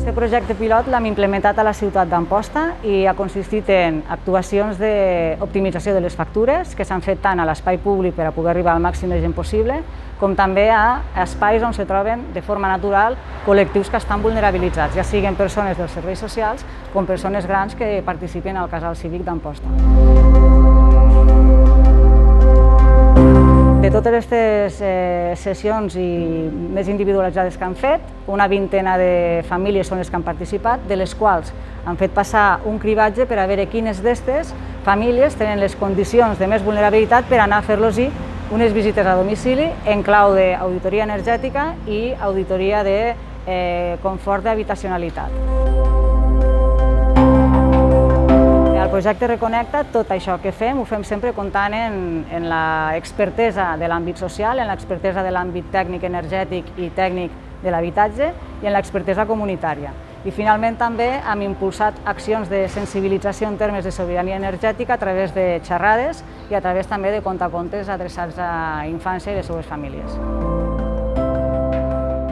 Aquest projecte pilot l'hem implementat a la ciutat d'Amposta i ha consistit en actuacions d'optimització de les factures que s'han fet tant a l'espai públic per a poder arribar al màxim de gent possible, com també a espais on se troben de forma natural col·lectius que estan vulnerabilitzats, ja siguin persones dels serveis socials com persones grans que participen al casal cívic d'Amposta. De totes aquestes sessions i més individualitzades que han fet, una vintena de famílies són les que han participat, de les quals han fet passar un cribatge per a veure quines d'aquestes famílies tenen les condicions de més vulnerabilitat per anar a fer-los-hi unes visites a domicili en clau d'auditoria energètica i auditoria de confort d'habitacionalitat. El projecte Reconnecta, tot això que fem, ho fem sempre comptant en l'expertesa de l'àmbit social, en l'expertesa de l'àmbit tècnic energètic i tècnic de l'habitatge i en l'expertesa comunitària. I finalment també hem impulsat accions de sensibilització en termes de sobirania energètica a través de xerrades i a través també de contacontes adreçats a infància i les seves famílies.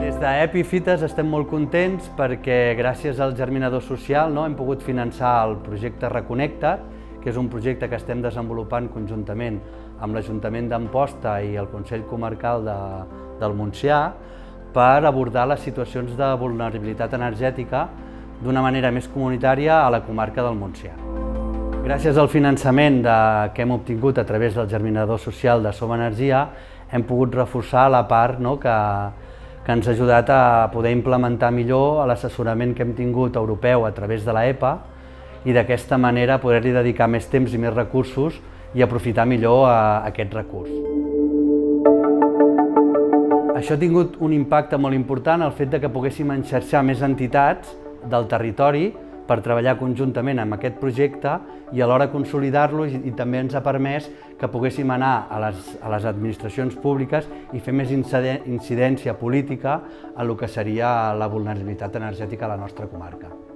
Des d'EPIFITES estem molt contents perquè gràcies al Germinador Social hem pogut finançar el projecte Reconnecta't, que és un projecte que estem desenvolupant conjuntament amb l'Ajuntament d'Amposta i el Consell Comarcal del Montsià per abordar les situacions de vulnerabilitat energètica d'una manera més comunitària a la comarca del Montsià. Gràcies al finançament que hem obtingut a través del Germinador Social de Som Energia hem pogut reforçar la part que ens ha ajudat a poder implementar millor l'assessorament que hem tingut europeu a través de l'EPA i d'aquesta manera poder-li dedicar més temps i més recursos i aprofitar millor aquest recurs. Això ha tingut un impacte molt important, el fet que poguéssim enxarxar més entitats del territori per treballar conjuntament amb aquest projecte i alhora consolidar-lo i també ens ha permès que poguéssim anar a les administracions públiques i fer més incidència política en el que seria la vulnerabilitat energètica a la nostra comarca.